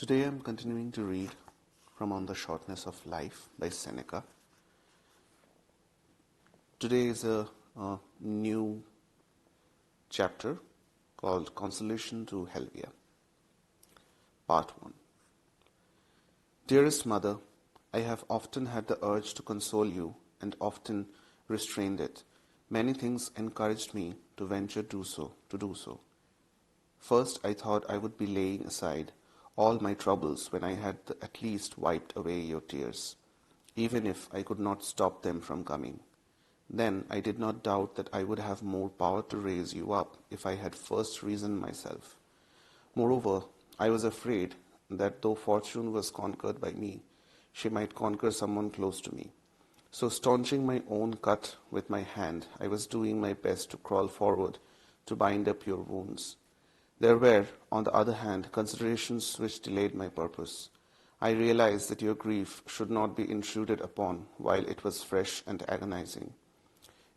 Today I'm continuing to read from On the Shortness of Life by Seneca. Today is a new chapter called Consolation to Helvia. Part 1. Dearest Mother, I have often had the urge to console you and often restrained it. Many things encouraged me to venture to do so. First, I thought I would be laying aside all my troubles when I had at least wiped away your tears, even if I could not stop them from coming. Then I did not doubt that I would have more power to raise you up if I had first reasoned myself. Moreover, I was afraid that though fortune was conquered by me, she might conquer someone close to me. So staunching my own cut with my hand, I was doing my best to crawl forward to bind up your wounds. There were, on the other hand, considerations which delayed my purpose. I realized that your grief should not be intruded upon while it was fresh and agonizing.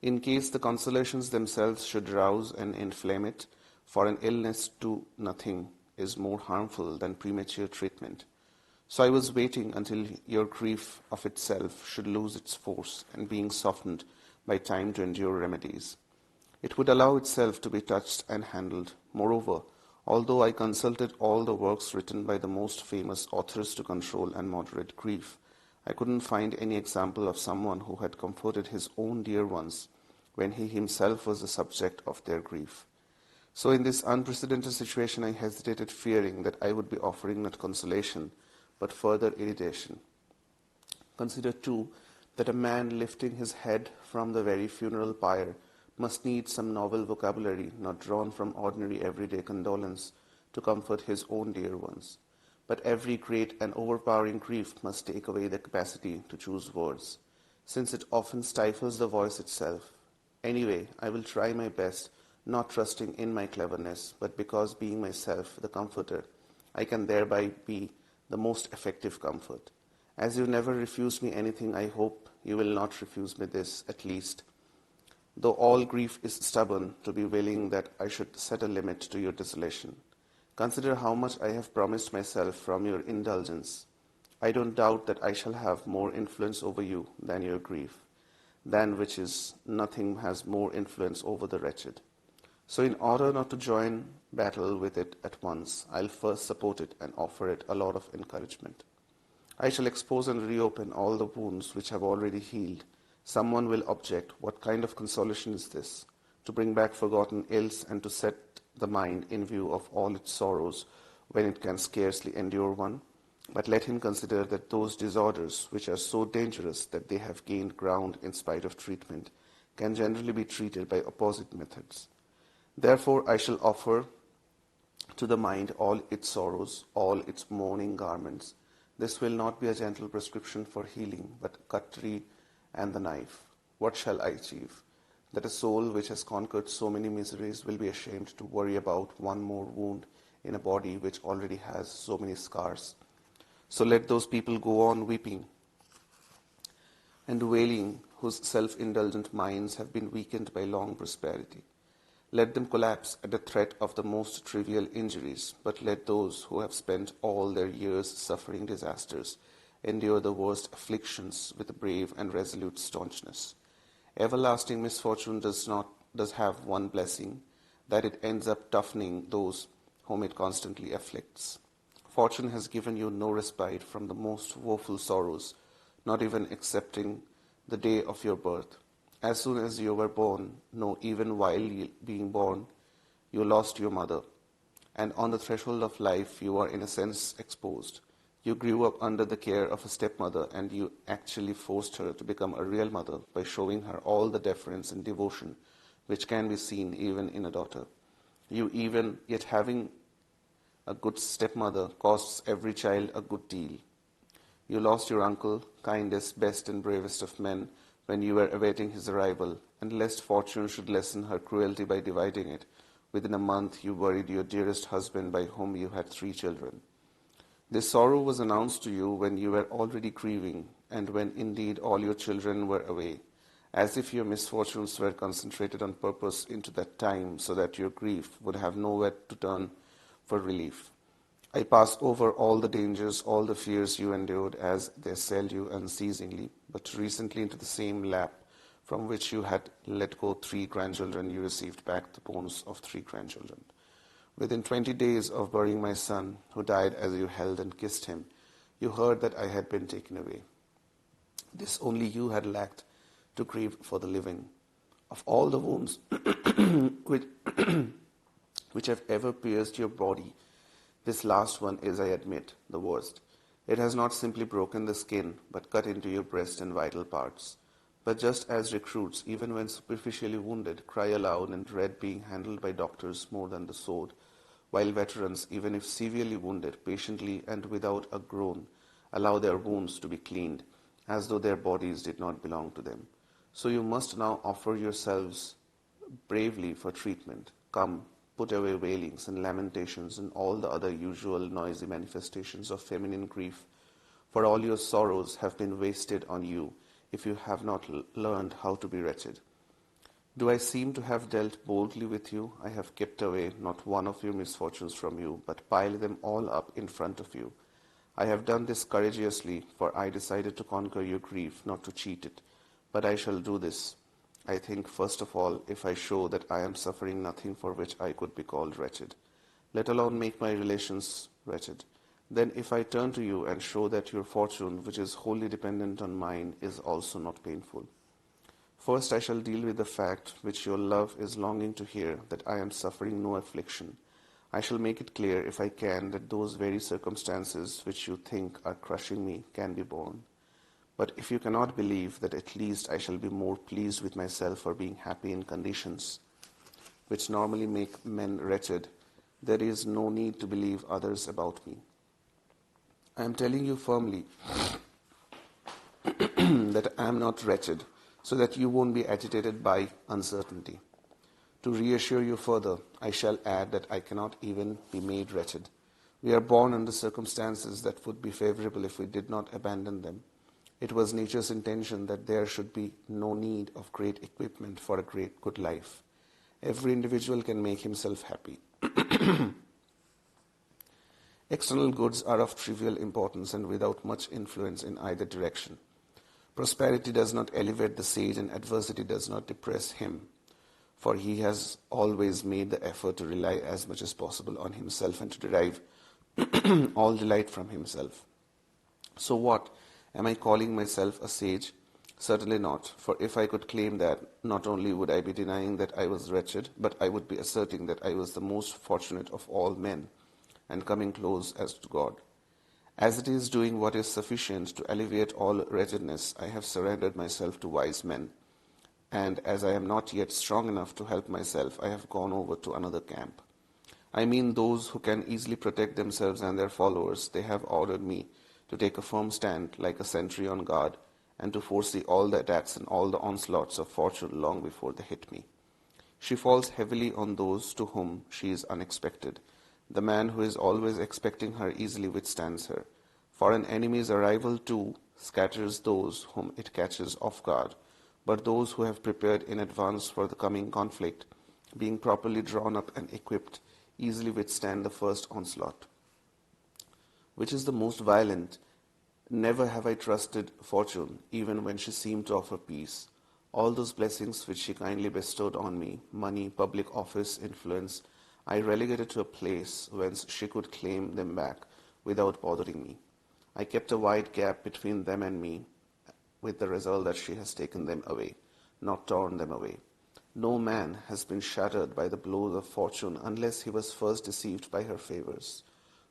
In case the consolations themselves should rouse and inflame it, for an illness to nothing is more harmful than premature treatment. So I was waiting until your grief of itself should lose its force and being softened by time to endure remedies. It would allow itself to be touched and handled. Moreover, although I consulted all the works written by the most famous authors to control and moderate grief, I couldn't find any example of someone who had comforted his own dear ones when he himself was the subject of their grief. So in this unprecedented situation, I hesitated, fearing that I would be offering not consolation, but further irritation. Consider, too, that a man lifting his head from the very funeral pyre must need some novel vocabulary not drawn from ordinary everyday condolence to comfort his own dear ones. But every great and overpowering grief must take away the capacity to choose words, since it often stifles the voice itself. Anyway, I will try my best, not trusting in my cleverness, but because being myself the comforter, I can thereby be the most effective comfort. As you never refused me anything, I hope you will not refuse me this, at least. Though all grief is stubborn, to be willing that I should set a limit to your desolation. Consider how much I have promised myself from your indulgence. I don't doubt that I shall have more influence over you than your grief, than which is nothing has more influence over the wretched. So in order not to join battle with it at once, I'll first support it and offer it a lot of encouragement. I shall expose and reopen all the wounds which have already healed. Someone will object, what kind of consolation is this? To bring back forgotten ills and to set the mind in view of all its sorrows when it can scarcely endure one? But let him consider that those disorders, which are so dangerous that they have gained ground in spite of treatment, can generally be treated by opposite methods. Therefore I shall offer to the mind all its sorrows, all its mourning garments. This will not be a gentle prescription for healing, but cutlery and the knife. What shall I achieve? That a soul which has conquered so many miseries will be ashamed to worry about one more wound in a body which already has so many scars. So let those people go on weeping and wailing whose self-indulgent minds have been weakened by long prosperity. Let them collapse at the threat of the most trivial injuries, but let those who have spent all their years suffering disasters endure the worst afflictions with a brave and resolute staunchness. Everlasting misfortune does have one blessing, that it ends up toughening those whom it constantly afflicts. Fortune has given you no respite from the most woeful sorrows, not even excepting the day of your birth. As soon as you were born, no, even while being born, you lost your mother, and on the threshold of life you are in a sense exposed. You grew up under the care of a stepmother, and you actually forced her to become a real mother by showing her all the deference and devotion which can be seen even in a daughter. Yet having a good stepmother costs every child a good deal. You lost your uncle, kindest, best and bravest of men, when you were awaiting his arrival, and lest fortune should lessen her cruelty by dividing it, within a month you buried your dearest husband by whom you had 3 children. This sorrow was announced to you when you were already grieving, and when indeed all your children were away, as if your misfortunes were concentrated on purpose into that time, so that your grief would have nowhere to turn for relief. I pass over all the dangers, all the fears you endured as they assailed you unceasingly, but recently into the same lap from which you had let go 3 grandchildren, you received back the bones of 3 grandchildren. Within 20 days of burying my son, who died as you held and kissed him, you heard that I had been taken away. This only you had lacked to grieve for the living. Of all the wounds which, which have ever pierced your body, this last one is, I admit, the worst. It has not simply broken the skin, but cut into your breast and vital parts. But just as recruits, even when superficially wounded, cry aloud and dread being handled by doctors more than the sword, while veterans, even if severely wounded, patiently and without a groan, allow their wounds to be cleaned, as though their bodies did not belong to them. So you must now offer yourselves bravely for treatment. Come, put away wailings and lamentations and all the other usual noisy manifestations of feminine grief, for all your sorrows have been wasted on you if you have not learned how to be wretched. Do I seem to have dealt boldly with you? I have kept away not one of your misfortunes from you, but piled them all up in front of you. I have done this courageously, for I decided to conquer your grief, not to cheat it. But I shall do this, I think, first of all, if I show that I am suffering nothing for which I could be called wretched, let alone make my relations wretched. Then if I turn to you and show that your fortune, which is wholly dependent on mine, is also not painful. First I shall deal with the fact which your love is longing to hear, that I am suffering no affliction. I shall make it clear, if I can, that those very circumstances which you think are crushing me can be borne. But if you cannot believe that, at least I shall be more pleased with myself for being happy in conditions which normally make men wretched, there is no need to believe others about me. I am telling you firmly that I am not wretched, so that you won't be agitated by uncertainty. To reassure you further, I shall add that I cannot even be made wretched. We are born under circumstances that would be favorable if we did not abandon them. It was nature's intention that there should be no need of great equipment for a great good life. Every individual can make himself happy. External goods are of trivial importance and without much influence in either direction. Prosperity does not elevate the sage, and adversity does not depress him, for he has always made the effort to rely as much as possible on himself and to derive all delight from himself. So what? Am I calling myself a sage? Certainly not, for if I could claim that, not only would I be denying that I was wretched, but I would be asserting that I was the most fortunate of all men, and coming close as to God. As it is doing what is sufficient to alleviate all wretchedness, I have surrendered myself to wise men, and as I am not yet strong enough to help myself, I have gone over to another camp. I mean those who can easily protect themselves and their followers. They have ordered me to take a firm stand like a sentry on guard, and to foresee all the attacks and all the onslaughts of fortune long before they hit me. She falls heavily on those to whom she is unexpected. The man who is always expecting her easily withstands her, for an enemy's arrival too scatters those whom it catches off guard, but those who have prepared in advance for the coming conflict, being properly drawn up and equipped, easily withstand the first onslaught. Which is the most violent? Never have I trusted fortune, even when she seemed to offer peace. All those blessings which she kindly bestowed on me, money, public office, influence, I relegated to a place whence she could claim them back without bothering me. I kept a wide gap between them and me, with the result that she has taken them away, not torn them away. No man has been shattered by the blows of fortune unless he was first deceived by her favors.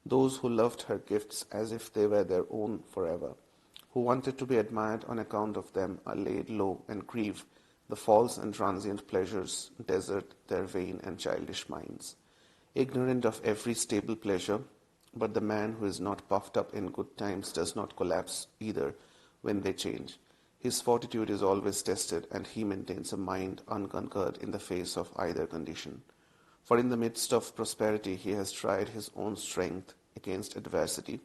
Those who loved her gifts as if they were their own forever, who wanted to be admired on account of them, are laid low and grieve. The false and transient pleasures desert their vain and childish minds. Ignorant of every stable pleasure, but the man who is not puffed up in good times does not collapse either when they change. His fortitude is always tested, and he maintains a mind unconquered in the face of either condition. For in the midst of prosperity he has tried his own strength against adversity.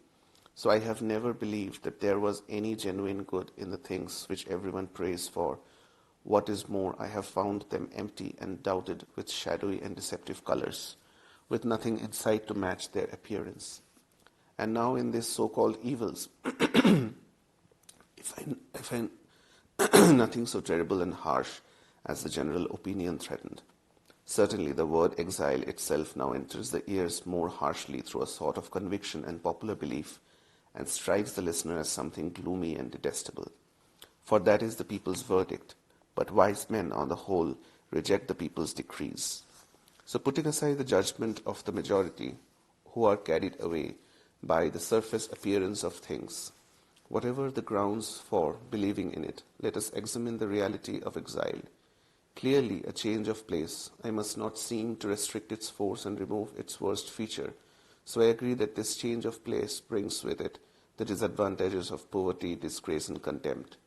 So I have never believed that there was any genuine good in the things which everyone prays for. What is more, I have found them empty and doubted, with shadowy and deceptive colors, with nothing in sight to match their appearance. And now in these so-called evils, I find nothing so terrible and harsh as the general opinion threatened. Certainly the word exile itself now enters the ears more harshly through a sort of conviction and popular belief, and strikes the listener as something gloomy and detestable. For that is the people's verdict, but wise men, on the whole, reject the people's decrees. So putting aside the judgment of the majority, who are carried away by the surface appearance of things, whatever the grounds for believing in it, let us examine the reality of exile. Clearly, a change of place, I must not seem to restrict its force and remove its worst feature. So I agree that this change of place brings with it the disadvantages of poverty, disgrace, and contempt.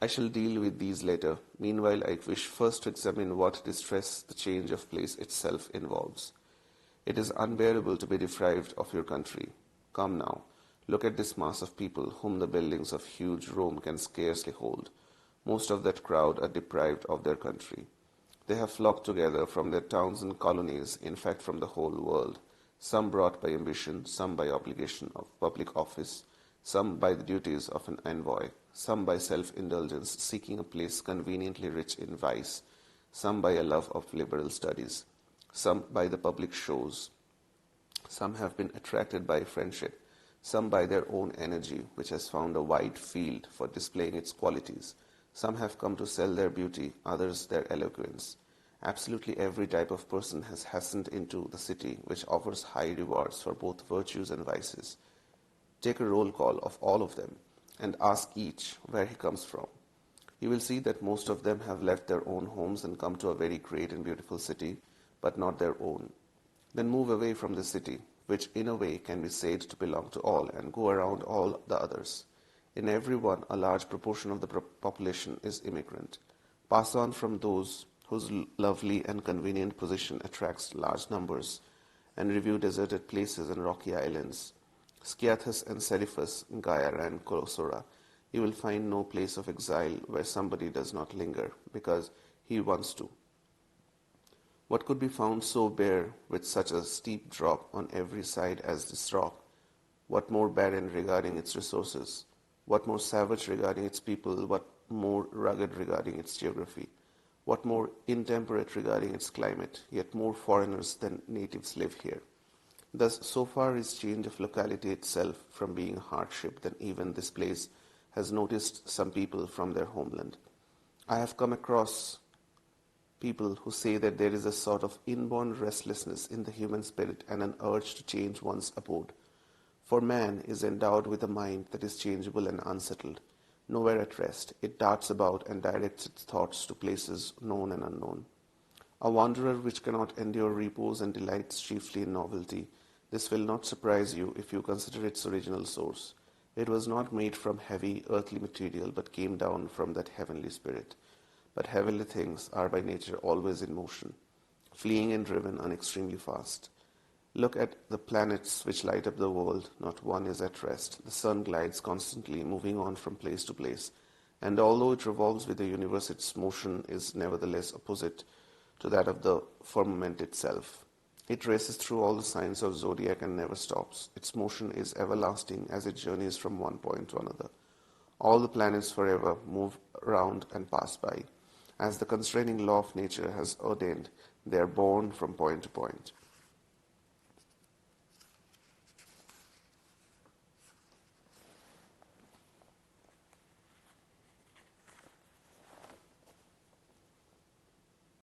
I shall deal with these later. Meanwhile, I wish first to examine what distress the change of place itself involves. It is unbearable to be deprived of your country. Come now, look at this mass of people whom the buildings of huge Rome can scarcely hold. Most of that crowd are deprived of their country. They have flocked together from their towns and colonies, in fact from the whole world, some brought by ambition, some by obligation of public office, some by the duties of an envoy, some by self-indulgence, seeking a place conveniently rich in vice, some by a love of liberal studies, some by the public shows. Some have been attracted by friendship, some by their own energy, which has found a wide field for displaying its qualities. Some have come to sell their beauty, others their eloquence. Absolutely every type of person has hastened into the city, which offers high rewards for both virtues and vices. Take a roll call of all of them, and ask each where he comes from. You will see that most of them have left their own homes and come to a very great and beautiful city, but not their own. Then move away from the city, which in a way can be said to belong to all, and go around all the others. In every one, a large proportion of the population is immigrant. Pass on from those whose lovely and convenient position attracts large numbers, and review deserted places and rocky islands. Sciathus and Seriphus, Gyara and Corosora, you will find no place of exile where somebody does not linger, because he wants to. What could be found so bare with such a steep drop on every side as this rock? What more barren regarding its resources? What more savage regarding its people? What more rugged regarding its geography? What more intemperate regarding its climate? Yet more foreigners than natives live here. Thus, so far is change of locality itself from being a hardship that even this place has noticed some people from their homeland. I have come across people who say that there is a sort of inborn restlessness in the human spirit and an urge to change one's abode. For man is endowed with a mind that is changeable and unsettled. Nowhere at rest, it darts about and directs its thoughts to places known and unknown. A wanderer which cannot endure repose and delights chiefly in novelty, this will not surprise you if you consider its original source. It was not made from heavy earthly material, but came down from that heavenly spirit. But heavenly things are by nature always in motion, fleeing and driven on extremely fast. Look at the planets which light up the world, not one is at rest. The sun glides constantly, moving on from place to place, and although it revolves with the universe, its motion is nevertheless opposite to that of the firmament itself. It races through all the signs of zodiac and never stops. Its motion is everlasting as it journeys from one point to another. All the planets forever move round and pass by. As the constraining law of nature has ordained, they are borne from point to point.